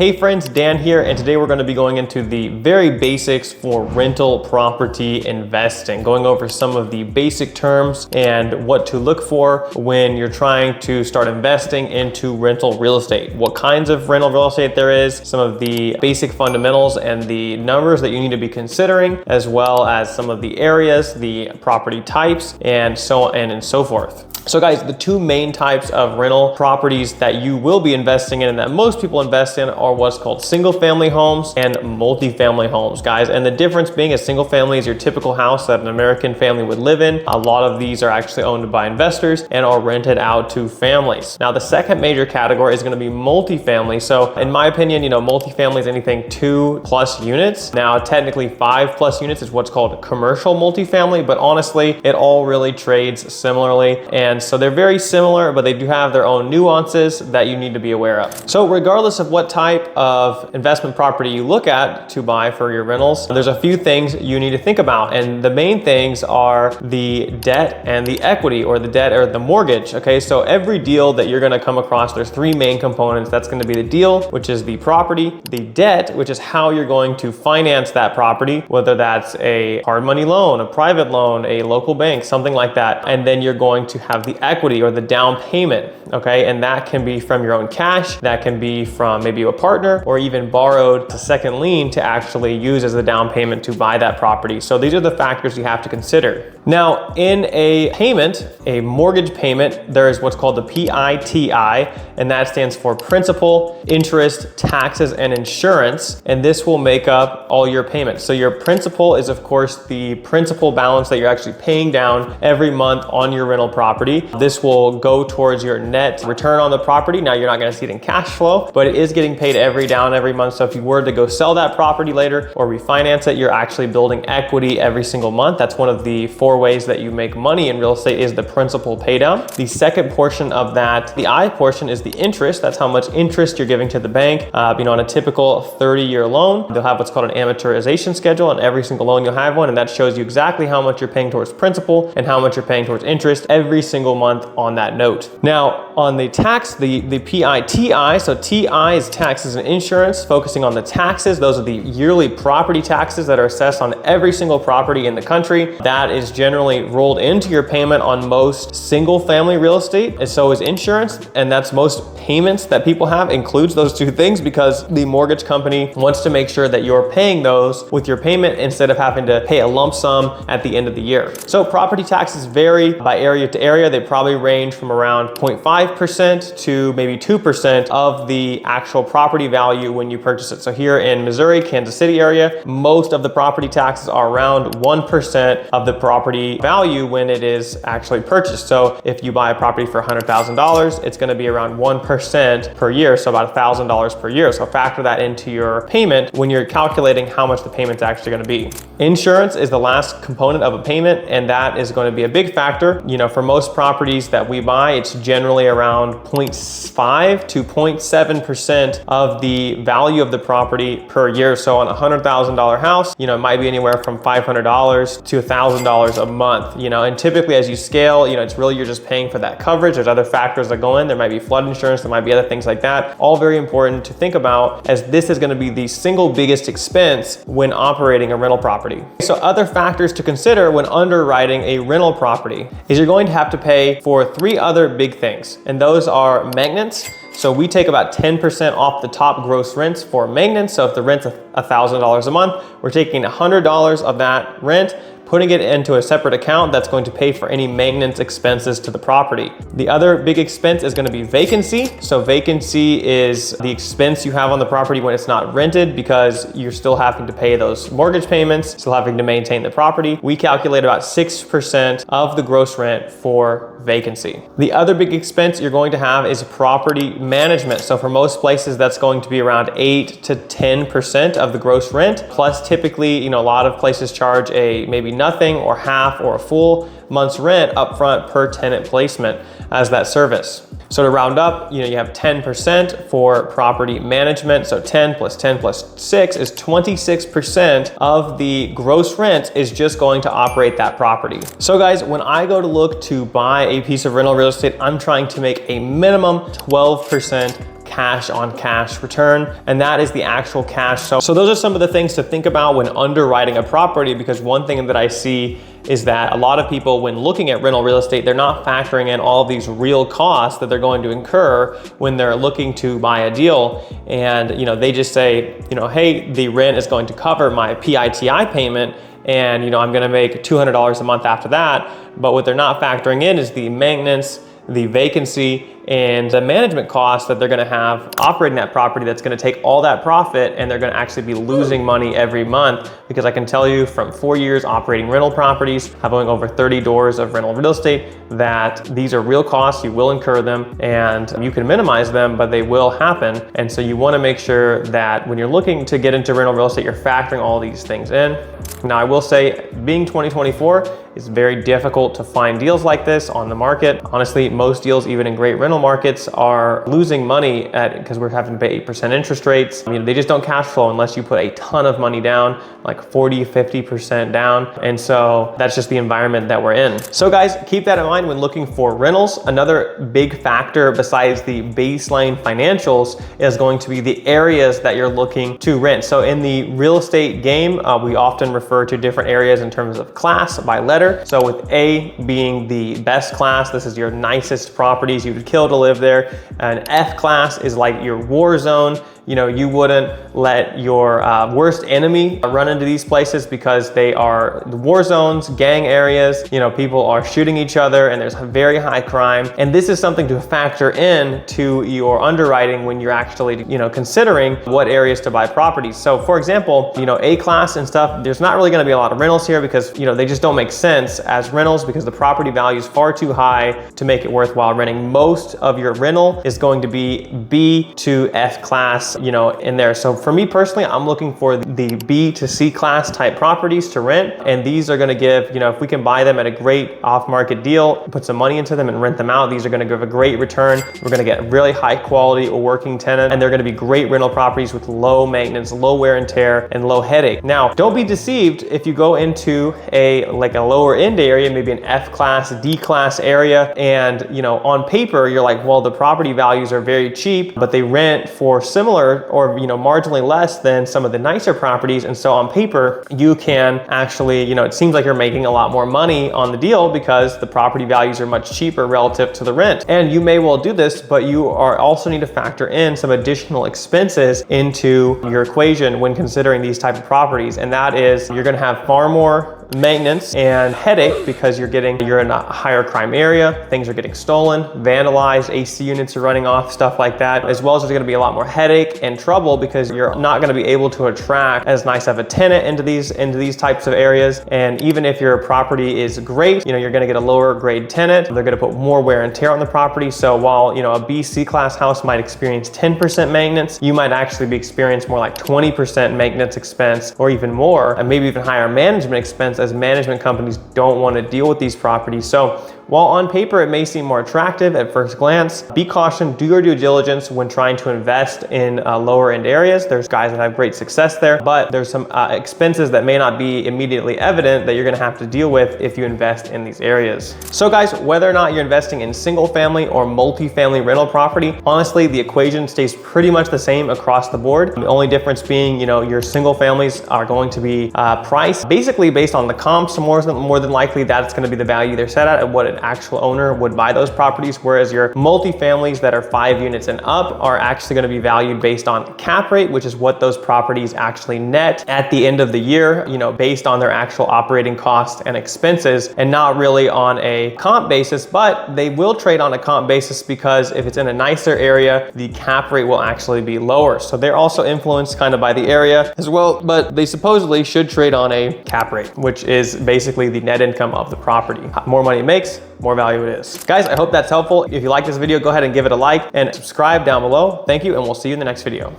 Hey friends, Dan here, and today we're going to be going into the very basics for rental property investing, going over some of the basic terms and what to look for when you're trying to start investing into rental real estate. What kinds of rental real estate there is, some of the basic fundamentals and the numbers that you need to be considering, as well as some of the areas, the property types, and so on and so forth. So guys, the two main types of rental properties that you will be investing in and that most people invest in are what's called single family homes and multifamily homes, guys. And the difference being a single family is your typical house that an American family would live in. A lot of these are actually owned by investors and are rented out to families. Now, the second major category is going to be multifamily. So in my opinion, multifamily is anything 2+ units. Now, technically 5+ units is what's called commercial multifamily, but honestly, it all really trades similarly. And so they're very similar, but they do have their own nuances that you need to be aware of. So regardless of what type of investment property you look at to buy for your rentals, there's a few things you need to think about. And the main things are the debt and the equity, or the debt or the mortgage. Okay, so every deal that you're gonna come across, there's three main components. That's gonna be the deal, which is the property, the debt, which is how you're going to finance that property, whether that's a hard money loan, a private loan, a local bank, something like that. And then you're going to have the equity or the down payment, okay? And that can be from your own cash, that can be from maybe a partner, or even borrowed to second lien to actually use as a down payment to buy that property. So these are the factors you have to consider. Now, in a payment, a mortgage payment, there is what's called the PITI, and that stands for principal, interest, taxes, and insurance. And this will make up all your payments. So your principal is, of course, the principal balance that you're actually paying down every month on your rental property. This will go towards your net return on the property. Now, you're not going to see it in cash flow, but it is getting paid every month. So if you were to go sell that property later or refinance it, you're actually building equity every single month. That's one of the 4 ways that you make money in real estate, is the principal pay down. The second portion of that, the I portion, is the interest. That's how much interest you're giving to the bank. On a typical 30-year loan, they'll have what's called an amortization schedule. On every single loan, you'll have one, and that shows you exactly how much you're paying towards principal and how much you're paying towards interest every single month on that note. Now, on the tax, the PITI, so TI is taxes and insurance, focusing on the taxes. Those are the yearly property taxes that are assessed on every single property in the country. That is generally rolled into your payment on most single family real estate, and so is insurance. And that's most payments that people have includes those two things, because the mortgage company wants to make sure that you're paying those with your payment instead of having to pay a lump sum at the end of the year. So property taxes vary by area to area. They probably range from around 0.5% to maybe 2% of the actual property value when you purchase it. So here in Missouri, Kansas City area, most of the property taxes are around 1% of the property value when it is actually purchased. So if you buy a property for $100,000, it's going to be around 1% per year, so about $1,000 per year. So factor that into your payment when you're calculating how much the payment's actually going to be. Insurance is the last component of a payment, and that is going to be a big factor. For most properties that we buy, it's generally around 0.5 to 0.7% of the value of the property per year. So on a $100,000 house, it might be anywhere from $500 to $1,000 a month, and typically as you scale, it's really, you're just paying for that coverage. There's other factors that go in. There might be flood insurance, there might be other things like that. All very important to think about, as this is going to be the single biggest expense when operating a rental property. So other factors to consider when underwriting a rental property is you're going to have to pay for 3 other big things, and those are maintenance. So we take about 10% off the top gross rents for maintenance. So if the rent's $1,000 a month, we're taking $100 of that rent, putting it into a separate account that's going to pay for any maintenance expenses to the property. The other big expense is going to be vacancy. So vacancy is the expense you have on the property when it's not rented, because you're still having to pay those mortgage payments, still having to maintain the property. We calculate about 6% of the gross rent for vacancy. The other big expense you're going to have is property management. So for most places, that's going to be around 8 to 10% of the gross rent. Plus typically, a lot of places charge a maybe nothing or half or a full month's rent upfront per tenant placement as that service. So to round up, you have 10% for property management. So 10 plus 10 plus 6 is 26% of the gross rent is just going to operate that property. So guys, when I go to look to buy a piece of rental real estate, I'm trying to make a minimum 12% cash on cash return, and that is the actual cash. So those are some of the things to think about when underwriting a property, because one thing that I see is that a lot of people, when looking at rental real estate, they're not factoring in all of these real costs that they're going to incur when they're looking to buy a deal. And they just say, hey, the rent is going to cover my PITI payment, and I'm going to make $200 a month after that. But what they're not factoring in is the maintenance, the vacancy, and the management costs that they're going to have operating that property. That's going to take all that profit, and they're going to actually be losing money every month. Because I can tell you from 4 years operating rental properties, having over 30 doors of rental real estate, that these are real costs. You will incur them, and you can minimize them, but they will happen. And so you want to make sure that when you're looking to get into rental real estate, you're factoring all these things in. Now, I will say, being 2024, it's very difficult to find deals like this on the market. Honestly, most deals, even in great rental markets, are losing money because we're having to pay 8% interest rates. They just don't cash flow unless you put a ton of money down, like 40, 50% down. And so that's just the environment that we're in. So guys, keep that in mind when looking for rentals. Another big factor besides the baseline financials is going to be the areas that you're looking to rent. So in the real estate game, we often refer to different areas in terms of class by letter. So with A being the best class, this is your nicest properties, you would kill to live there. An F class is like your war zone. You wouldn't let your worst enemy run into these places because they are war zones, gang areas. People are shooting each other, and there's very high crime. And this is something to factor in to your underwriting when you're actually, considering what areas to buy properties. So for example, A class and stuff, there's not really going to be a lot of rentals here because, they just don't make sense as rentals because the property value is far too high to make it worthwhile renting. Most of your rental is going to be B to F class, in there. So for me personally, I'm looking for the B to C class type properties to rent. And these are going to give, if we can buy them at a great off-market deal, put some money into them and rent them out, these are going to give a great return. We're going to get really high quality working tenant, and they're going to be great rental properties with low maintenance, low wear and tear, and low headache. Now, don't be deceived if you go into a lower end area, maybe an F class, D class area, and on paper, you're like, well, the property values are very cheap, but they rent for similar or marginally less than some of the nicer properties. And so on paper, you can actually, it seems like you're making a lot more money on the deal because the property values are much cheaper relative to the rent. And you may well do this, but you also need to factor in some additional expenses into your equation when considering these type of properties. And that is, you're going to have far more maintenance and headache because you're in a higher crime area, things are getting stolen, vandalized, AC units are running off, stuff like that, as well as there's going to be a lot more headache and trouble because you're not going to be able to attract as nice of a tenant into these types of areas. And even if your property is great, you're going to get a lower grade tenant. They're going to put more wear and tear on the property. So while a B, C class house might experience 10% maintenance, you might actually be experiencing more like 20% maintenance expense or even more, and maybe even higher management expense, as management companies don't want to deal with these properties. So while on paper it may seem more attractive at first glance, be cautioned, do your due diligence when trying to invest in lower end areas. There's guys that have great success there, but there's some expenses that may not be immediately evident that you're going to have to deal with if you invest in these areas. So guys, whether or not you're investing in single family or multi-family rental property, honestly, the equation stays pretty much the same across the board. The only difference being, your single families are going to be priced basically based on the comps. More than likely, that's going to be the value they're set at and what an actual owner would buy those properties, whereas your multifamilies that are 5 units and up are actually going to be valued based on cap rate, which is what those properties actually net at the end of the year, based on their actual operating costs and expenses, and not really on a comp basis. But they will trade on a comp basis because if it's in a nicer area, the cap rate will actually be lower. So they're also influenced kind of by the area as well, but they supposedly should trade on a cap rate, which is basically the net income of the property. More money it makes, more value it is. Guys, I hope that's helpful. If you like this video, go ahead and give it a like and subscribe down below. Thank you, and we'll see you in the next video.